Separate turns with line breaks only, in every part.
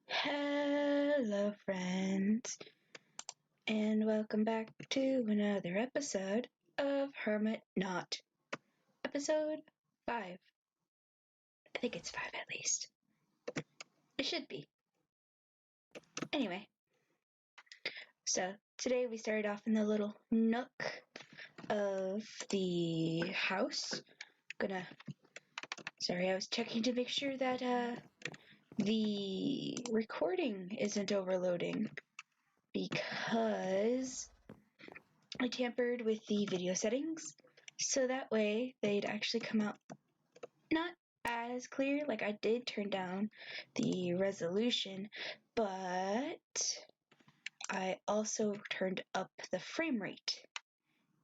Hello, friends, and welcome back to another episode of Hermit Not. Episode 5. I think it's 5 at least. It should be. Anyway, so today we started off in the little nook of the house. Sorry, I was checking to make sure that the recording isn't overloading because I tampered with the video settings so that way they'd actually come out not as clear. Like, I did turn down the resolution, but I also turned up the frame rate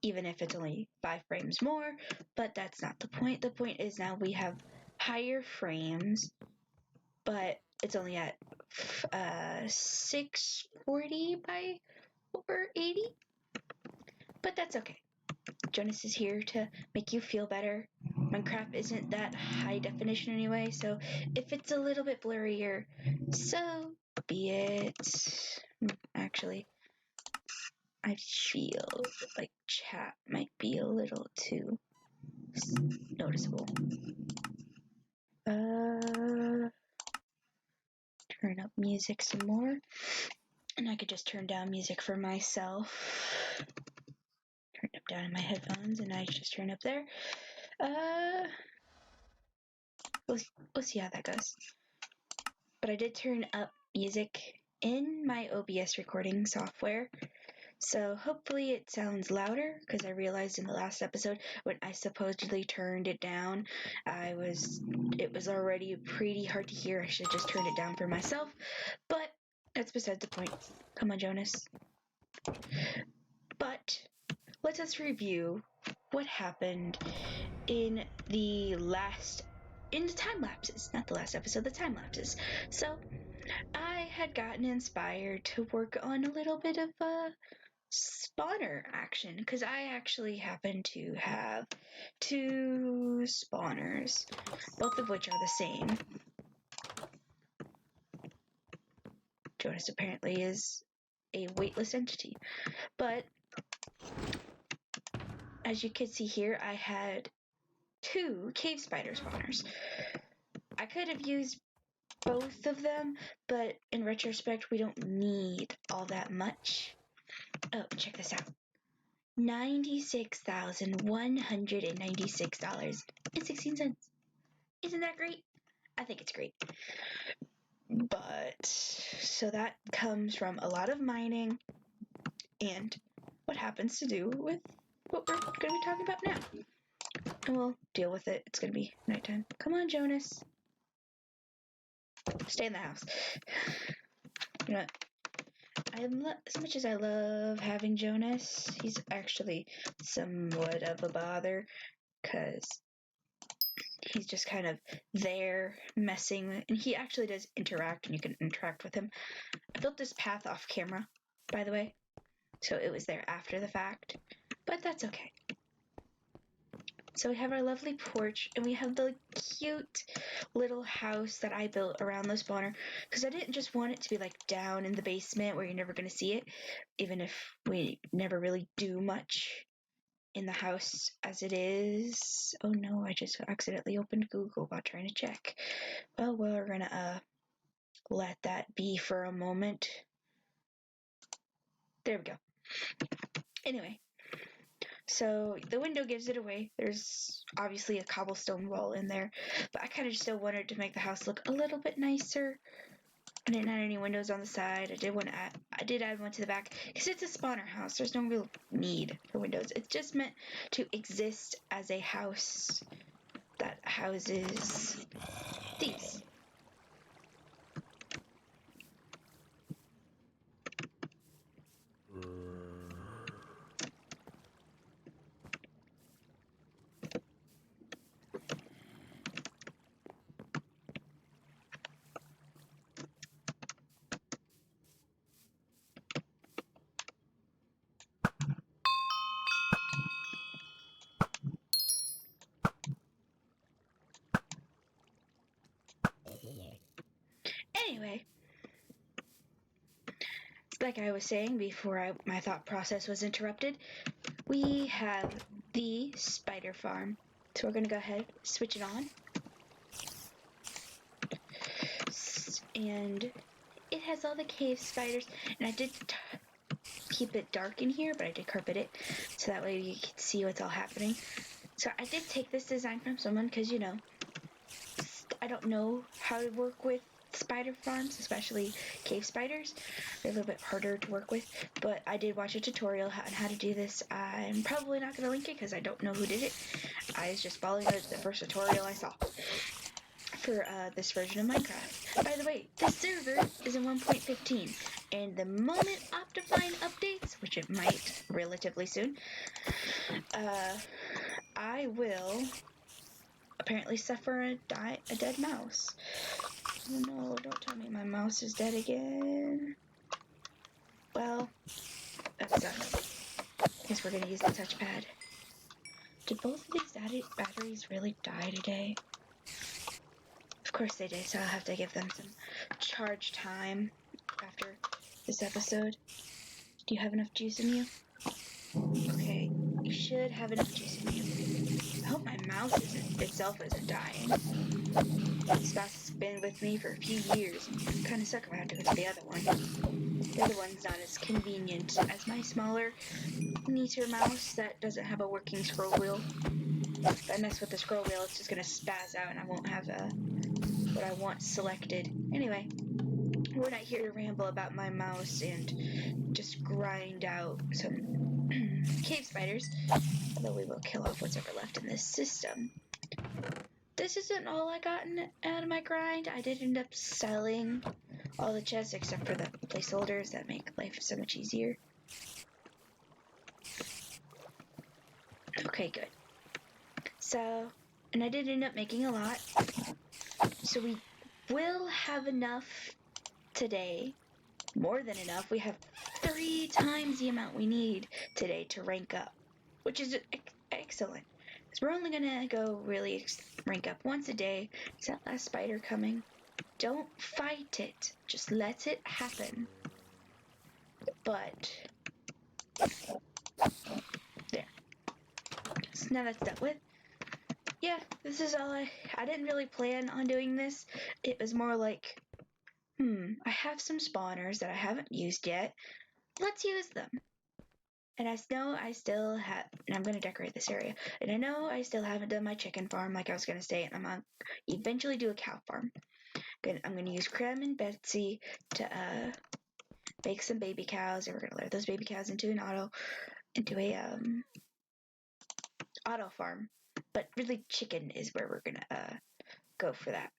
even if it's only 5 frames more, but that's not the point. The point is now we have higher frames, but it's only at 640 by 480, but that's okay. Jonas is here to make you feel better. Minecraft isn't that high definition anyway, so if it's a little bit blurrier, so be it. Actually, I feel like chat might be a little too noticeable. Turn up music some more. And I could just turn down music for myself. Turn it up down in my headphones, and I just turn up there. We'll see how that goes. But I did turn up music in my OBS recording software, so hopefully it sounds louder, because I realized in the last episode when I supposedly turned it down, it was already pretty hard to hear. I should just turn it down for myself, but that's besides the point. Come on, Jonas. But let us review what happened in the time lapses, not the last episode, the time lapses. So I had gotten inspired to work on a little bit of spawner action, because I actually happen to have 2 spawners, both of which are the same. Jonas apparently is a weightless entity, but as you can see here, I had 2 cave spider spawners. I could have used both of them, but in retrospect, we don't need all that much. Oh, check this out. $96,196.16. Isn't that great? I think it's great. But, so that comes from a lot of mining and what happens to do with what we're going to be talking about now. And we'll deal with it. It's going to be nighttime. Come on, Jonas. Stay in the house. You know what? As much as I love having Jonas, he's actually somewhat of a bother, because he's just kind of there messing with, and he actually does interact, and you can interact with him. I built this path off camera, by the way, so it was there after the fact, but that's okay. So we have our lovely porch, and we have the cute little house that I built around the spawner, because I didn't just want it to be like down in the basement where you're never going to see it, even if we never really do much in the house as it is. Oh no, I just accidentally opened Google while trying to check. Well, we're going to let that be for a moment. There we go. Anyway. So the window gives it away. There's obviously a cobblestone wall in there, but I kind of still wanted to make the house look a little bit nicer. I didn't add any windows on the side. I did add one to the back, because it's a spawner house. There's no real need for windows. It's just meant to exist as a house that houses these. Anyway, like I was saying before my thought process was interrupted, we have the spider farm. So we're going to go ahead, switch it on. And it has all the cave spiders, and I did keep it dark in here, but I did carpet it, so that way you can see what's all happening. So I did take this design from someone, because, you know, I don't know how to work with spider farms, especially cave spiders. They're a little bit harder to work with, but I did watch a tutorial on how to do this. I'm probably not going to link it, because I don't know who did it. I was just following the first tutorial I saw for this version of Minecraft. By the way, this server is in 1.15, And the moment Optifine updates, which it might relatively soon, I will apparently suffer a dead mouse. Oh no, don't tell me my mouse is dead again. Well, that sucks. I guess we're gonna use the touchpad. Did both of these batteries really die today? Of course they did, so I'll have to give them some charge time after this episode. Do you have enough juice in you? Okay, you should have enough juice in you. I hope my mouse itself isn't dying. This mouse has been with me for a few years, and I kind of suck if I have to go to the other one. The other one's not as convenient as my smaller, neater mouse that doesn't have a working scroll wheel. If I mess with the scroll wheel, it's just going to spaz out and I won't have what I want selected. Anyway, we're not here to ramble about my mouse and just grind out some cave spiders, although we will kill off what's ever left in this system. This isn't all I got out of my grind. I did end up selling all the chests except for the placeholders that make life so much easier. Okay, good. So, and I did end up making a lot. So we will have enough today. More than enough. We have 3 times the amount we need today to rank up, which is excellent. Because we're only going to go really rank up once a day. Is that last spider coming? Don't fight it. Just let it happen. But, there. So now that's dealt with. Yeah, this is all I didn't really plan on doing this. It was more like, I have some spawners that I haven't used yet. Let's use them. And I know I still have, and I'm going to decorate this area, and I know I still haven't done my chicken farm like I was going to say, and I'm going to eventually do a cow farm. I'm going to use Creme and Betsy to make some baby cows, and we're going to load those baby cows into an auto farm. But really, chicken is where we're going to go for that.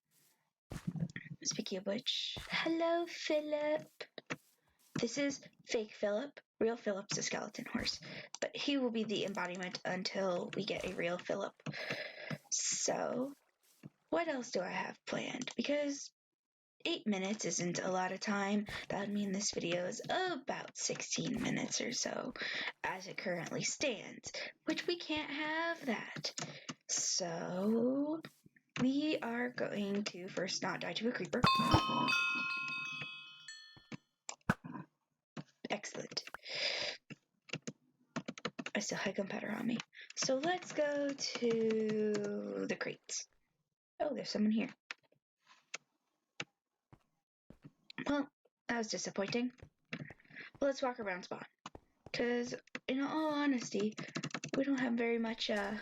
Speaking of which, hello, Philip. This is fake Philip. Real Philip's a skeleton horse, but he will be the embodiment until we get a real Philip. So, what else do I have planned? Because 8 minutes isn't a lot of time. That would mean this video is about 16 minutes or so, as it currently stands, which we can't have that. So, we are going to first not die to a creeper. Excellent. I still had gunpowder on me. So let's go to the crates. Oh, there's someone here. Well, that was disappointing. Well, let's walk around spawn. Because, in all honesty, we don't have very much to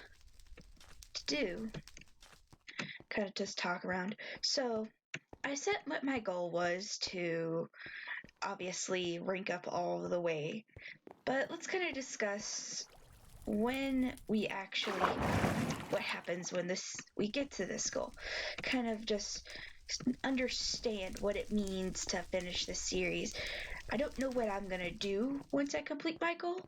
do. Kind of just talk around. So, I set what my goal was to obviously rank up all the way. But let's kind of discuss when we actually, what happens when we get to this goal. Kind of just understand what it means to finish the series. I don't know what I'm gonna do once I complete my goal.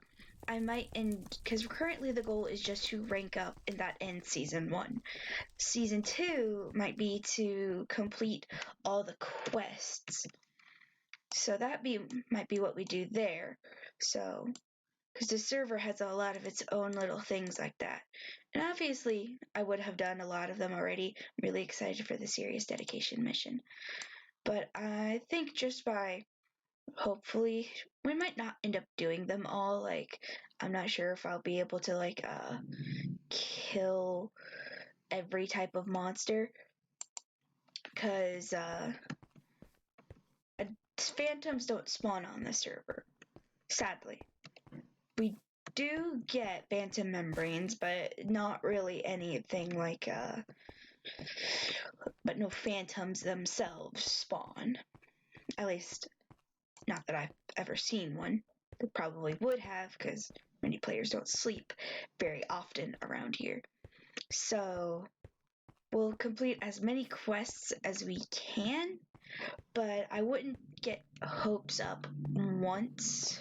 I might end, because currently the goal is just to rank up and that ends season 1. Season 2 might be to complete all the quests. So that might be what we do there. So, because the server has a lot of its own little things like that. And obviously, I would have done a lot of them already. I'm really excited for the serious dedication mission. But I think just by, hopefully, we might not end up doing them all. Like, I'm not sure if I'll be able to, like, kill every type of monster. Because, phantoms don't spawn on the server. Sadly. We do get phantom membranes, but not really anything like, but no phantoms themselves spawn. At least, not that I've ever seen one. They probably would have, because many players don't sleep very often around here. So, we'll complete as many quests as we can. but I wouldn't get hopes up once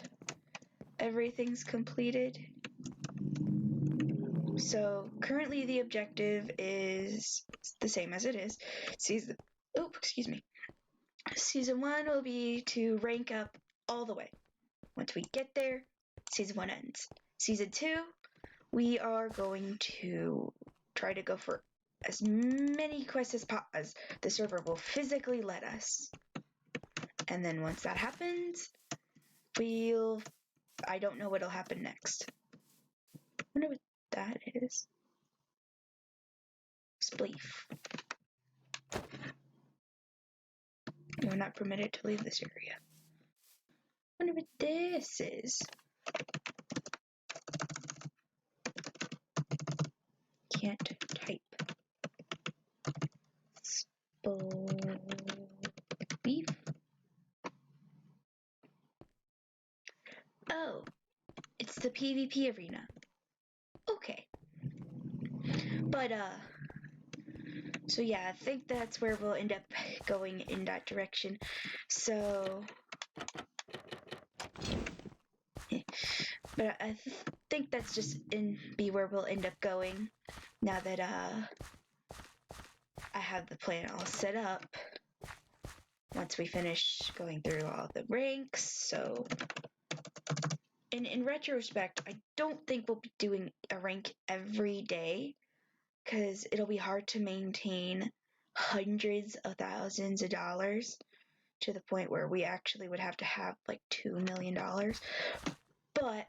everything's completed. So currently the objective is the same as it is. Season 1 will be to rank up all the way. Once we get there, Season 1 ends. Season 2, we are going to try to go for as many quests as the server will physically let us. And then once that happens, I don't know what'll happen next. I wonder what that is. Spleef. You're not permitted to leave this area. I wonder what this is. Can't type. Spleef. Oh, it's the PvP arena. Okay. But, so yeah, I think that's where we'll end up going in that direction. So, but I think that's just be where we'll end up going now that, I have the plan all set up once we finish going through all the ranks. So, in retrospect, I don't think we'll be doing a rank every day, because it'll be hard to maintain hundreds of thousands of dollars to the point where we actually would have to have like $2 million. But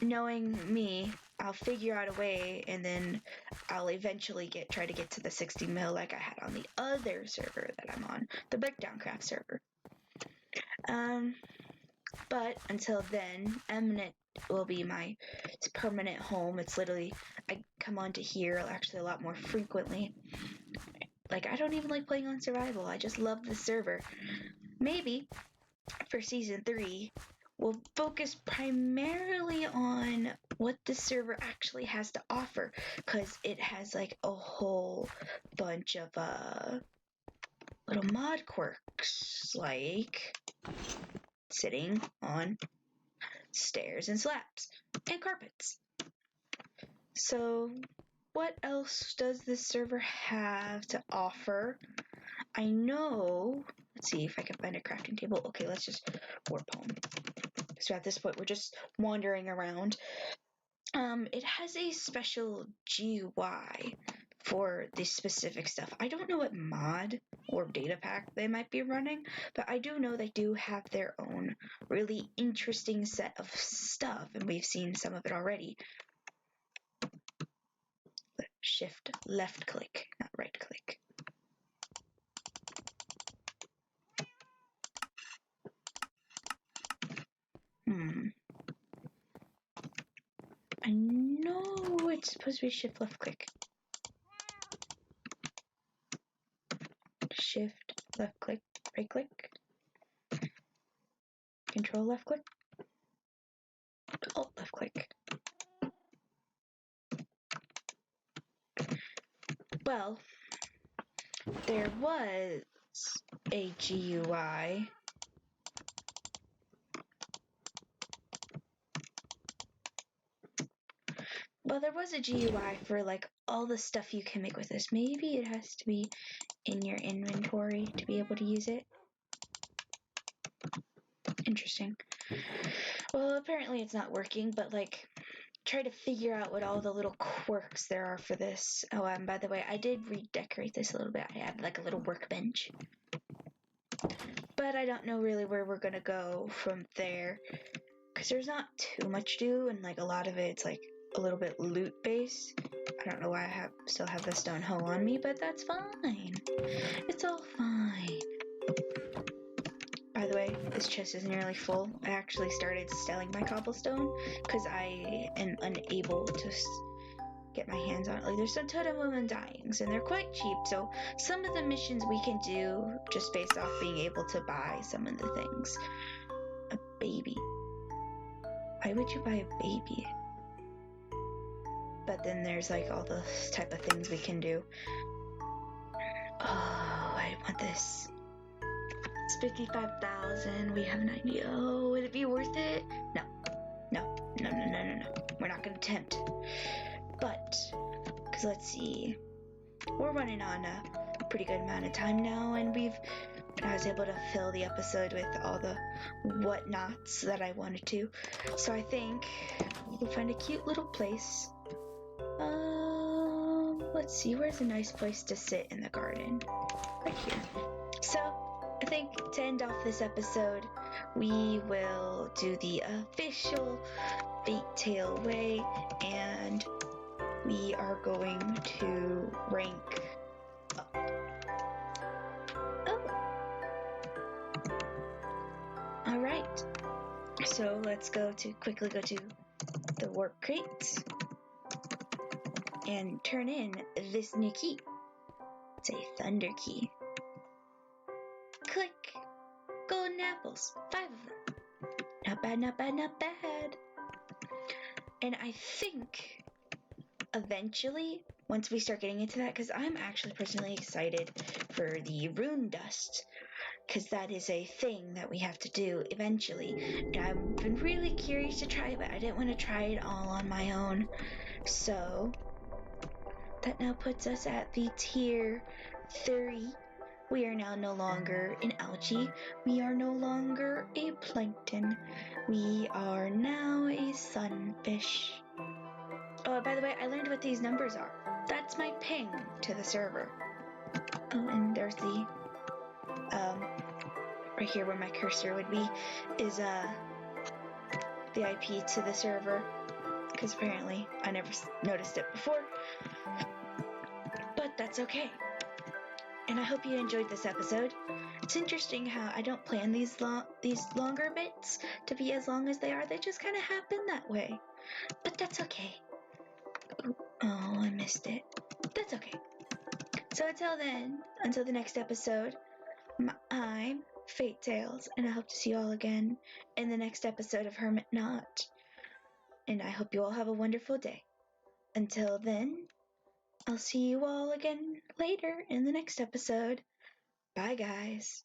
knowing me, I'll figure out a way, and then I'll eventually try to get to the 60 mil like I had on the other server that I'm on, the Breakdowncraft server. But until then, Eminent will be my permanent home. It's literally, I come onto here actually a lot more frequently. Like, I don't even like playing on survival. I just love the server. Maybe for season 3, we'll focus primarily on what the server actually has to offer, because it has like a whole bunch of little mod quirks, like sitting on stairs and slabs and carpets. So what else does this server have to offer? I know, let's see if I can find a crafting table. Okay, let's just warp home. So at this point, we're just wandering around. It has a special GUI for this specific stuff. I don't know what mod or data pack they might be running, but I do know they do have their own really interesting set of stuff, and we've seen some of it already. Shift left click, not right click. I know it's supposed to be shift left click. Shift left click, right click. Control left click. Alt left click. Well, there was a GUI. Well, there was a GUI for like all the stuff you can make with this. Maybe it has to be in your inventory to be able to use it. Interesting. Well, apparently it's not working, but like, try to figure out what all the little quirks there are for this. Oh, by the way, I did redecorate this a little bit. I have like a little workbench. But I don't know really where we're gonna go from there, because there's not too much to do, and like a lot of it's like a little bit loot based. I don't know why I still have the stone hoe on me, but that's fine. It's all fine. By the way, this chest is nearly full. I actually started selling my cobblestone because I am unable to get my hands on it. Like, there's a ton of women dying, and they're quite cheap, so some of the missions we can do just based off being able to buy some of the things. A baby. Why would you buy a baby? But then there's like all the type of things we can do. Oh, I want this. It's 55,000. We have 90. Oh, would it be worth it? No. We're not gonna tempt. But, because let's see. We're running on a pretty good amount of time now, and I was able to fill the episode with all the whatnots that I wanted to. So I think we'll find a cute little place. Let's see, where's a nice place to sit in the garden? Right here. So I think to end off this episode, we will do the official Fate Tale way, and we are going to rank up. Oh. Alright. So let's quickly go to the work crate and turn in this new key. It's a thunder key. Click. Golden apples. 5 of them. Not bad, not bad, not bad. And I think eventually, once we start getting into that, because I'm actually personally excited for the rune dust, because that is a thing that we have to do eventually. And I've been really curious to try it, but I didn't want to try it all on my own. So that now puts us at the tier 3. We are now no longer an algae. We are no longer a plankton. We are now a sunfish. Oh, by the way, I learned what these numbers are. That's my ping to the server. Oh, and there's the, right here where my cursor would be, is, the IP to the server. Because apparently I never noticed it before. But that's okay. And I hope you enjoyed this episode. It's interesting how I don't plan these longer bits to be as long as they are. They just kind of happen that way. But that's okay. Oh, I missed it. That's okay. So until then, until the next episode, I'm Fate Tales, and I hope to see you all again in the next episode of Hermit Not. And I hope you all have a wonderful day. Until then, I'll see you all again later in the next episode. Bye, guys.